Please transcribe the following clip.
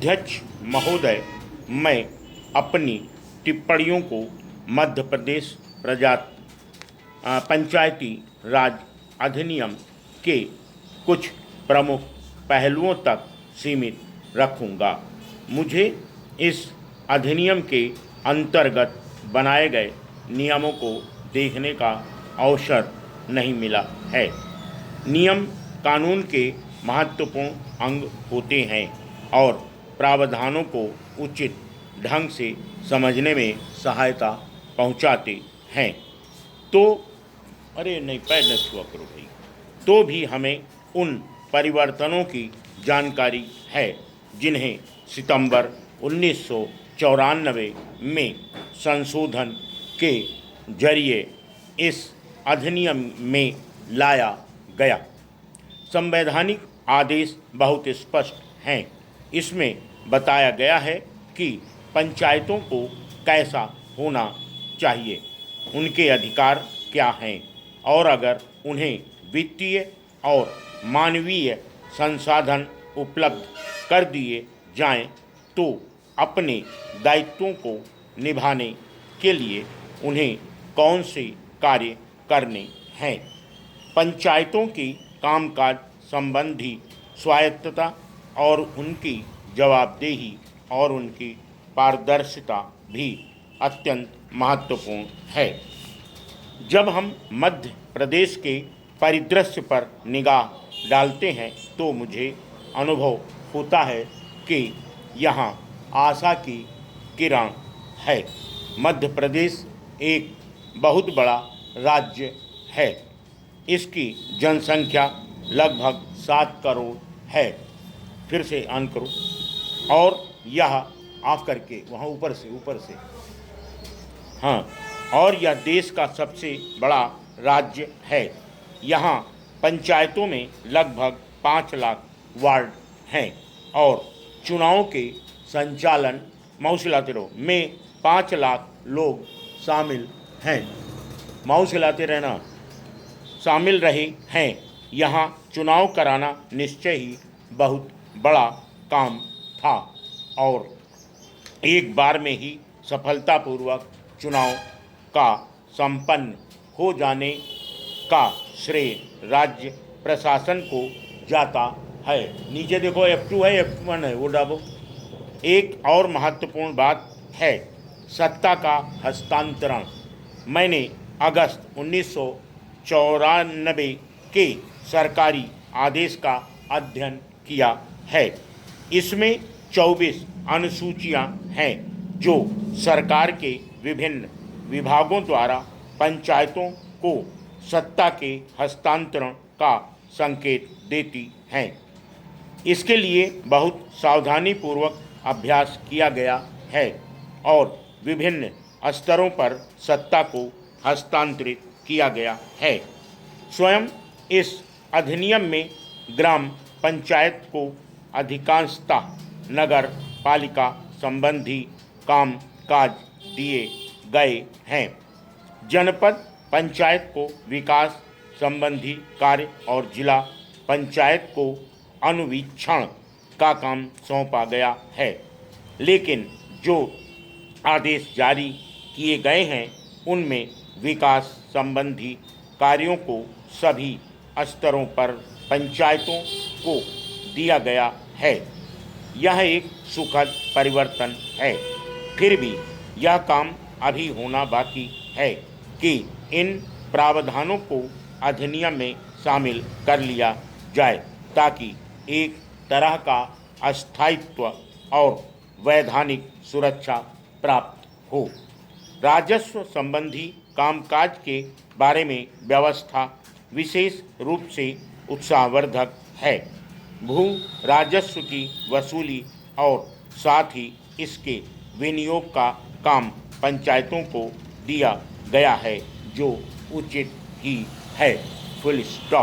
अध्यक्ष महोदय, मैं अपनी टिप्पणियों को मध्य प्रदेश पंचायती राज अधिनियम के कुछ प्रमुख पहलुओं तक सीमित रखूंगा। मुझे इस अधिनियम के अंतर्गत बनाए गए नियमों को देखने का अवसर नहीं मिला है। नियम कानून के महत्वपूर्ण अंग होते हैं और प्रावधानों को उचित ढंग से समझने में सहायता पहुंचाते हैं। तो अरे नहीं, पैर न छुआ करो भाई। तो भी हमें उन परिवर्तनों की जानकारी है जिन्हें सितंबर 1994 में संशोधन के जरिए इस अधिनियम में लाया गया। संवैधानिक आदेश बहुत स्पष्ट हैं। इसमें बताया गया है कि पंचायतों को कैसा होना चाहिए, उनके अधिकार क्या हैं और अगर उन्हें वित्तीय और मानवीय संसाधन उपलब्ध कर दिए जाएं तो अपने दायित्वों को निभाने के लिए उन्हें कौन से कार्य करने हैं। पंचायतों की कामकाज संबंधी स्वायत्तता और उनकी जवाबदेही और उनकी पारदर्शिता भी अत्यंत महत्वपूर्ण है। जब हम मध्य प्रदेश के परिदृश्य पर निगाह डालते हैं तो मुझे अनुभव होता है कि यहाँ आशा की किरण है। मध्य प्रदेश एक बहुत बड़ा राज्य है। इसकी जनसंख्या लगभग 7 करोड़ है। फिर से ऑन करो। और यह ऑफ करके वहाँ ऊपर से हाँ, और यह देश का सबसे बड़ा राज्य है। यहाँ पंचायतों में लगभग 5 लाख वार्ड हैं और चुनाव के संचालन माउस हिलाते रहो में 5 लाख लोग शामिल हैं। माउस हिलाते रहना, शामिल रहे हैं। यहाँ चुनाव कराना निश्चय ही बहुत बड़ा काम था और एक बार में ही सफलतापूर्वक चुनाव का संपन्न हो जाने का श्रेय राज्य प्रशासन को जाता है। नीचे देखो, F2 है, F1 है, वो डालो। एक और महत्वपूर्ण बात है सत्ता का हस्तांतरण। मैंने अगस्त 1994 के सरकारी आदेश का अध्ययन किया है। इसमें 24 अनुसूचियां हैं जो सरकार के विभिन्न विभागों द्वारा पंचायतों को सत्ता के हस्तांतरण का संकेत देती हैं। इसके लिए बहुत सावधानीपूर्वक अभ्यास किया गया है और विभिन्न स्तरों पर सत्ता को हस्तांतरित किया गया है। स्वयं इस अधिनियम में ग्राम पंचायत को अधिकांशतः नगर पालिका संबंधी काम काज दिए गए हैं। जनपद पंचायत को विकास संबंधी कार्य और जिला पंचायत को अनुवीक्षण का काम सौंपा गया है। लेकिन जो आदेश जारी किए गए हैं उनमें विकास संबंधी कार्यों को सभी स्तरों पर पंचायतों को दिया गया है। यह एक सुखद परिवर्तन है। फिर भी यह काम अभी होना बाकी है कि इन प्रावधानों को अधिनियम में शामिल कर लिया जाए ताकि एक तरह का अस्थायित्व और वैधानिक सुरक्षा प्राप्त हो। राजस्व संबंधी कामकाज के बारे में व्यवस्था विशेष रूप से उत्साहवर्धक है। भू राजस्व की वसूली और साथ ही इसके विनियोग का काम पंचायतों को दिया गया है जो उचित ही है। Full stop.